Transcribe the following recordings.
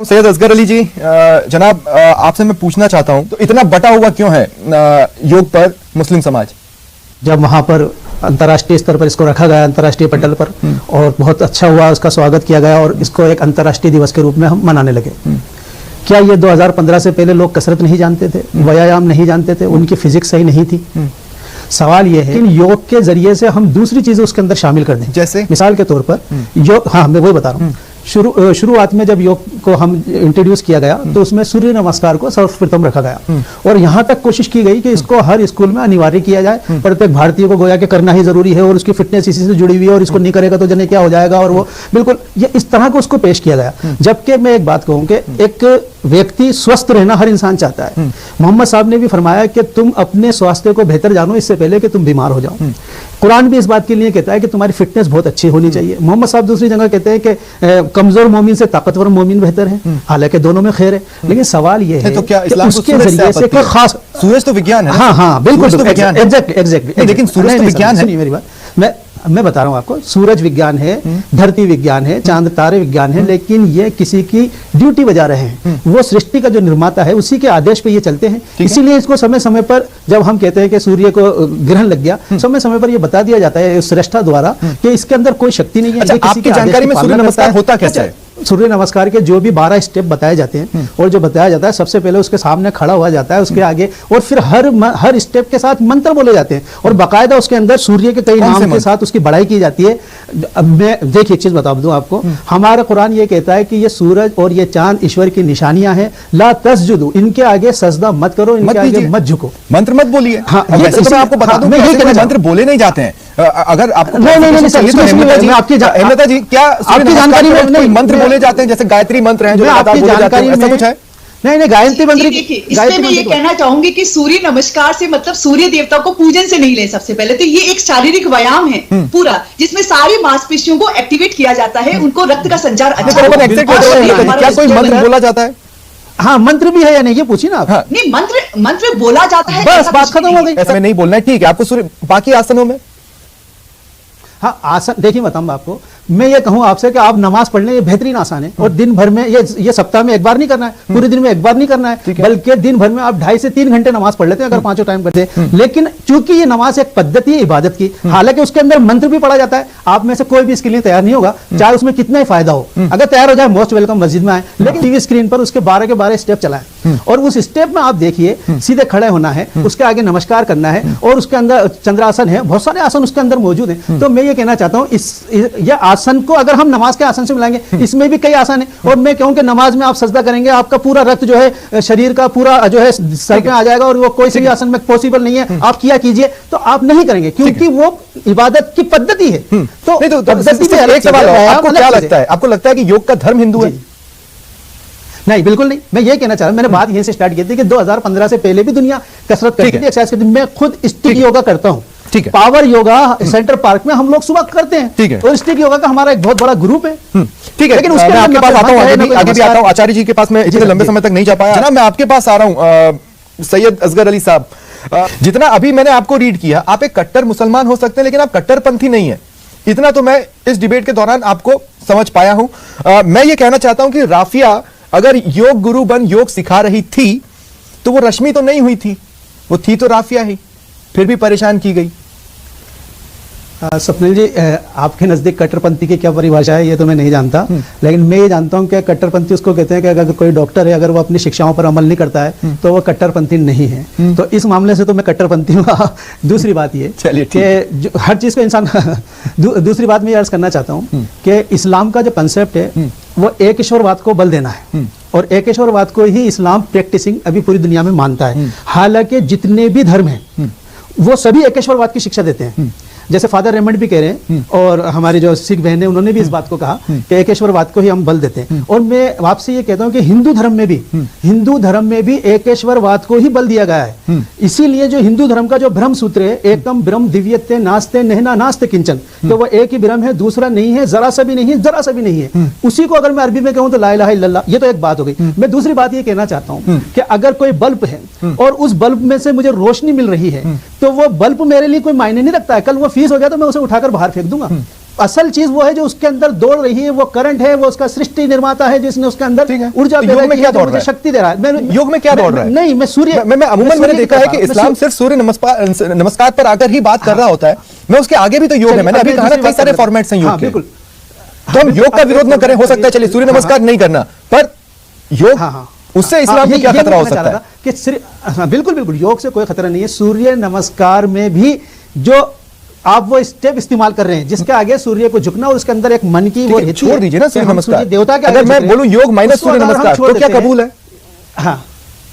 सैयद असगर अली जी, जनाब आपसे मैं पूछना चाहता हूं, तो इतना बटा हुआ क्यों है योग पर मुस्लिम समाज? जब वहां पर अंतर्राष्ट्रीय स्तर पर इसको रखा गया, अंतर्राष्ट्रीय पटल पर, और बहुत अच्छा हुआ, उसका स्वागत किया गया और इसको एक अंतर्राष्ट्रीय दिवस के रूप में हम मनाने लगे। क्या ये 2015 से पहले लोग कसरत नहीं जानते थे, व्यायाम नहीं जानते थे, उनकी फिजिक्स सही नहीं थी? सवाल ये है कि योग के जरिए से हम दूसरी चीजें उसके अंदर शामिल कर दें। जैसे मिसाल के तौर पर योग, हाँ मैं वही बता रहा हूँ, शुरुआत में जब योग को हम इंट्रोड्यूस किया गया तो उसमें सूर्य नमस्कार को सर्वप्रथम रखा गया और यहाँ तक कोशिश की गई कि इसको हर स्कूल में अनिवार्य किया जाए, प्रत्येक भारतीय को गोया के करना ही जरूरी है और उसकी फिटनेस इसी से जुड़ी हुई है और इसको नहीं करेगा तो जने क्या हो जाएगा, और वो बिल्कुल ये इस तरह को उसको पेश किया गया। जबकि मैं एक बात कहूँ कि एक व्यक्ति स्वस्थ रहना हर इंसान चाहता है। मोहम्मद साहब ने भी फरमाया कि तुम अपने स्वास्थ्य को बेहतर जानो इससे पहले कि तुम बीमार हो जाओ। कुरान भी इस बात के लिए कहता है कि तुम्हारी फिटनेस बहुत अच्छी होनी चाहिए। मोहम्मद साहब दूसरी जगह कहते हैं कि कमजोर मोमिन से ताकतवर मोमिन बेहतर है, हालांकि दोनों में खैर है। लेकिन सवाल ये है तो क्या इस्लाम उसके जरिए से कोई खास, सूरज तो विज्ञान है। हाँ हाँ बिल्कुल, एग्जैक्टली, लेकिन सूरज तो विज्ञान है। मेरी बात मैं बता रहा हूँ आपको, सूरज विज्ञान है, धरती विज्ञान है, चांद तारे विज्ञान है, लेकिन ये किसी की ड्यूटी बजा रहे हैं। वो सृष्टि का जो निर्माता है उसी के आदेश पे ये चलते हैं। इसीलिए इसको समय समय पर जब हम कहते हैं कि सूर्य को ग्रहण लग गया, समय समय पर ये बता दिया जाता है श्रेष्ठा द्वारा कि इसके अंदर कोई शक्ति नहीं है। अच्छा, आपकी जानकारी में सूर्य नमस्कार होता कैसे है? सूर्य नमस्कार के जो भी 12 स्टेप बताए जाते हैं और जो बताया जाता है, सबसे पहले उसके सामने खड़ा हुआ जाता है, उसके आगे, और फिर हर स्टेप के साथ मंत्र बोले जाते हैं और बाकायदा उसके अंदर सूर्य के कई नाम के साथ उसकी बड़ाई की जाती है। अब मैं देखिए एक चीज बता दूं आपको, हमारा कुरान ये कहता है कि ये सूरज और ये चांद ईश्वर की निशानियां हैं, ला तस्जुदू, इनके आगे सजदा मत करो, इनके आगे मत झुको, मंत्र मत बोलिए। हाँ, वैसे तो मैं आपको बता दूं कि मंत्र बोले नहीं जाते हैं। अगर आपको नहीं, आपकी जी, क्या आपकी जानकारी में मंत्र बोले जाते हैं जैसे गायत्री मंत्र हैं जो लगातार बोले जाते हैं, ऐसा कुछ है? नहीं, गायत्री मंत्र। इसमें मैं ये कहना चाहूंगी कि सूर्य नमस्कार से मतलब सूर्य देवता को पूजन से नहीं ले। सबसे पहले तो ये एक शारीरिक व्यायाम है पूरा, जिसमें सारी मांसपेशियों को एक्टिवेट किया जाता है, उनको रक्त का संचार अच्छा। क्या कोई मंत्र बोला जाता है? हाँ, मंत्र भी है या नहीं ये पूछिए ना आप। हाँ। नहीं, मंत्र बोला जाता है, बस बात खत्म हो गई। ऐसा में नहीं बोलना है, ठीक है। आपको सूर्य बाकी आसनों में, हाँ आसन देखिए, बताऊँ आपको, मैं ये कहूँ आपसे कि आप नमाज पढ़ लें, ये बेहतरीन आसान है और दिन भर में ये सप्ताह में एक बार नहीं करना है, पूरे दिन में एक बार नहीं करना है, बल्कि दिन भर में आप 2.5 से 3 घंटे नमाज पढ़ लेते हैं अगर 5 टाइम करते हैं। लेकिन चूंकि ये नमाज एक पद्धति है इबादत की, हालांकि उसके अंदर मंत्र भी पढ़ा जाता है, आप में से कोई भी इसके लिए तैयार नहीं होगा, चाहे उसमें कितना ही फायदा हो। अगर तैयार हो जाए मोस्ट वेलकम, मस्जिद में आए, लेकिन टीवी स्क्रीन पर उसके 12 के 12 स्टेप चलाएं और उस स्टेप में आप देखिए सीधे खड़े होना है, उसके आगे नमस्कार करना है और उसके अंदर चंद्रासन है, बहुत सारे आसन उसके अंदर मौजूद है। तो मैं ये कहना चाहता हूँ यह आसन को अगर हम नमाज के आसन से मिलाएंगे, इसमें भी कई आसन है और मैं कहूं कि नमाज में आप सजदा करेंगे, आपका पूरा रक्त जो है शरीर का पूरा जो है सर में आ जाएगा और वो कोई से भी आसन में पॉसिबल नहीं है। आप किया कीजिए, तो आप नहीं करेंगे क्योंकि वो इबादत की पद्धति है। तो एक सवाल है, आपको क्या लगता है, आपको लगता है कि योग का धर्म हिंदू है? नहीं, बिल्कुल नहीं। मैं ये कहना चाह रहा हूं, मैंने बात यहीं से स्टार्ट की थी कि 2015 से पहले भी दुनिया कसरत करती थी, एक्सरसाइज करती थी। मैं खुद स्टिक योगा करता हूं, ठीक है। पावर योगा सेंटर पार्क में हम लोग सुबह करते हैं, ठीक है। और स्टिक योगा का हमारा एक बहुत बड़ा ग्रुप है, ठीक है। लेकिन उसके मैं आपके पास आता हूं, आगे भी आता हूं। आचार्य जी के पास मैं इतने लंबे समय तक नहीं जा पाया। जनाब मैं आपके पास आ रहा हूं, सैयद असगर अली साहब, जितना अभी मैंने आपको रीड किया, आप एक कट्टर मुसलमान हो सकते हैं लेकिन आप कट्टरपंथी नहीं है, इतना तो मैं इस डिबेट के दौरान आपको समझ पाया हूं। मैं ये कहना चाहता हूं कि राफिया अगर योग गुरु बन योग सिखा रही थी तो वो रश्मि तो नहीं हुई थी, वो थी तो राफिया ही, फिर भी परेशान की गई। स्वप्निल जी, आपके नजदीक कट्टरपंथी की क्या परिभाषा है ये तो मैं नहीं जानता, लेकिन मैं ये जानता हूं कि कट्टरपंथी उसको कहते हैं कि अगर कोई डॉक्टर है, अगर वो अपनी शिक्षाओं पर अमल नहीं करता है तो वो कट्टरपंथी नहीं है। तो इस मामले से तो मैं कट्टरपंथी हूँ। दूसरी बात ये कि हर चीज को इंसान दूसरी बात मैं अर्ज करना चाहता हूँ कि इस्लाम का जो कंसेप्ट है वो एक ईश्वरवाद को बल देना है और एक ईश्वरवाद को ही इस्लाम प्रैक्टिसिंग अभी पूरी दुनिया में मानता है। हालांकि जितने भी धर्म हैं वो सभी एक ईश्वरवाद की शिक्षा देते हैं, जैसे फादर रेमंड भी कह रहे हैं और हमारी जो सिख बहन है उन्होंने भी इस बात को कहा कि एकेश्वरवाद को ही हम बल देते हैं। और मैं आपसे ये कहता हूं कि हिंदू धर्म में भी एकेश्वरवाद को ही बल दिया गया है। इसीलिए जो हिंदू धर्म का जो ब्रह्म सूत्र है, एकम ब्रह्म दिव्यते नास्ते नहना नास्ते किंचन, तो वो एक ही ब्रह्म है, दूसरा नहीं है, जरा सा भी नहीं है, जरा सा भी नहीं है। उसी को अगर मैं अरबी में कहूं तो ला इलाहा इल्लल्लाह, ये तो एक बात हो गई। मैं दूसरी बात ये कहना चाहता हूं कि अगर कोई बल्ब है और उस बल्ब में से मुझे रोशनी मिल रही है तो वो बल्ब मेरे लिए कोई मायने नहीं रखता है। कल वो फीस हो गया तो मैं उसे उठाकर बाहर फेंक दूंगा। असल चीज वो है जो उसके अंदर दौड़ रही है, वो करंट है, वो उसका सृष्टि निर्माता है जिसने उसके अंदर ऊर्जा पैदा की है, मुझे शक्ति दे रहा है। योग में क्या दौड़ रहा है? नहीं, मैं सूर्य, मैं अमूमन मैंने देखा है कि इस्लाम सिर्फ सूर्य नमस्कार पर आकर ही बात कर रहा होता है। मैं उसके आगे भी तो योग है, मैंने अभी कहा ना कई सारे फॉर्मेट्स हैं योग के। बिल्कुल, तो हम योग का विरोध न करें, हो सकता है चलिए सूर्य नमस्कार नहीं करना, पर योग उससे इस्लाम में क्या खतरा हो सकता है? कि बिल्कुल बिल्कुल योग से कोई खतरा नहीं है। सूर्य नमस्कार में भी जो आप वो स्टेप इस्तेमाल कर रहे हैं जिसके आगे सूर्य को झुकना और उसके अंदर एक मन की वो छोड़ दीजिए ना सूर्य नमस्कार, देवता के अगर मैं बोलूं योग माइनस सूर्य नमस्कार तो क्या कबूल है? हाँ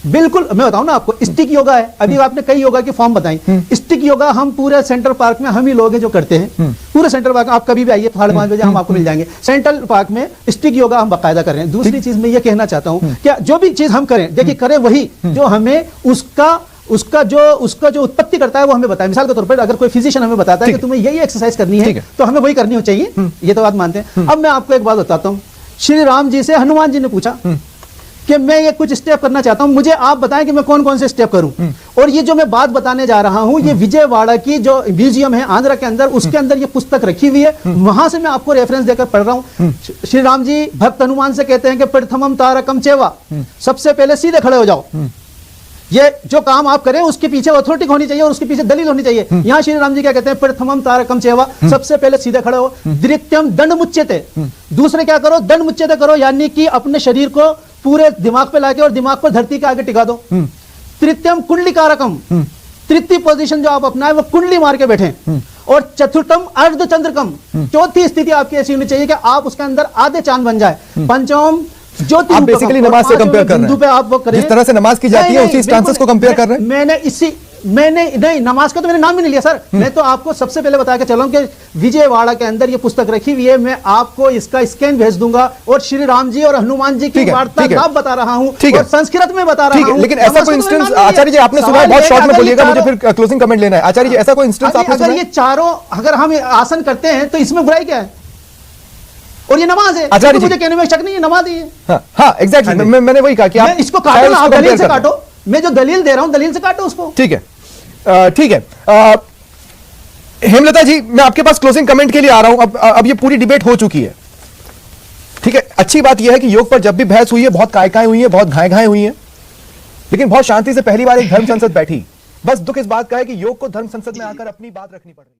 बिल्कुल, मैं बताऊं ना आपको, स्टिक योगा है, अभी आपने कई योगा की फॉर्म बताई। स्टिक योगा हम पूरे सेंट्रल पार्क में हम ही लोग हैं जो करते हैं, पूरे सेंट्रल पार्क में। आप कभी भी आइए 5:30 बजे, हम आपको मिल जाएंगे सेंट्रल पार्क में। स्टिक योगा हम बाकायदा कर रहे हैं। दूसरी चीज मैं ये कहना चाहता हूं, क्या जो भी चीज हम करें, देखिए करें वही जो हमें उसका जो उत्पत्ति करता है वो हमें बताए। मिसाल के तौर पर अगर कोई फिजिशियन हमें बताता है कि तुम्हें यही एक्सरसाइज करनी है तो हमें वही करनी हो चाहिए, ये तो बात मानते हैं। अब मैं आपको एक बात बताता हूं, श्री राम जी से हनुमान जी ने पूछा कि मैं ये कुछ स्टेप करना चाहता हूं, मुझे आप बताएं कि मैं कौन कौन से स्टेप करूं। और ये जो मैं बात बताने जा रहा हूं, ये विजयवाड़ा की जो म्यूजियम है आंध्रा के अंदर, उसके अंदर ये पुस्तक रखी हुई है, वहां से मैं आपको रेफरेंस देकर पढ़ रहा हूं। श्री राम जी भक्त हनुमान से कहते हैं कि प्रथमम तारकम चेवा, सबसे पहले सीधे खड़े हो जाओ। ये जो काम आप करें उसके पीछे अथॉरिटी होनी चाहिए और उसके पीछे दलील होनी चाहिए। यहां श्री राम जी क्या कहते हैं? प्रथमम तारकम चेवा, सबसे पहले सीधे खड़े हो। द्वितीयम दंड मुच्यते, दूसरे क्या करो? दंड मुच्यते करो, यानी कि अपने शरीर को पूरे दिमाग पे लाके और दिमाग पर धरती के आगे टिका दो। तृतीयम कुंडलिकारकम, तृतीय पोजीशन जो आप अपनाए वो कुंडली मार के बैठे। और चतुर्थम अर्धचंद्रकम, चौथी स्थिति आपकी ऐसी होनी चाहिए कि आप उसके अंदर आधे चांद बन जाए। पंचम आप बेसिकली नमाज से कंपेयर कर रहे हैं, आप वो करें जिस तरह से नमाज की जाती है उसी स्टांसेस को कंपेयर कर रहे हैं। मैंने नहीं, नमाज का तो मैंने नाम भी नहीं लिया सर। मैं तो आपको सबसे पहले बता के चलूं कि विजयवाड़ा के अंदर ये पुस्तक रखी हुई है, मैं आपको इसका स्कैन भेज दूंगा और श्री राम जी और हनुमान जी की वार्तालाप बता रहा हूं और संस्कृत में बता रहा हूं। लेकिन ऐसा कोई इंस्टेंस आचार्य जी आपने सुना है? बहुत शॉर्ट में बोलिएगा, मुझे फिर क्लोजिंग कमेंट लेना है। आचार्य जी ऐसा कोई इंस्टेंस आपने सुना है? ये चारों अगर हम आसन करते हैं तो इसमें बुराई क्या है? और ये नमाज है, आचार्य मुझे कहने में शक नहीं है, नमाज ही है। हाँ एग्जैक्टली, मैंने वही कहा कि आप इसको काटो ना, आप दलील से काटो। मैं जो दलील दे रहा हूं दलील से काटो उसको। ठीक है, ठीक है। हेमलता जी, मैं आपके पास क्लोजिंग कमेंट के लिए आ रहा हूं। अब ये पूरी डिबेट हो चुकी है, ठीक है। अच्छी बात यह है कि योग पर जब भी बहस हुई है बहुत काय हुई है, बहुत घाए हुई है, लेकिन बहुत शांति से पहली बार एक धर्म संसद बैठी। बस दुख इस बात का है कि योग को धर्म संसद में आकर अपनी बात रखनी पड़ रही है।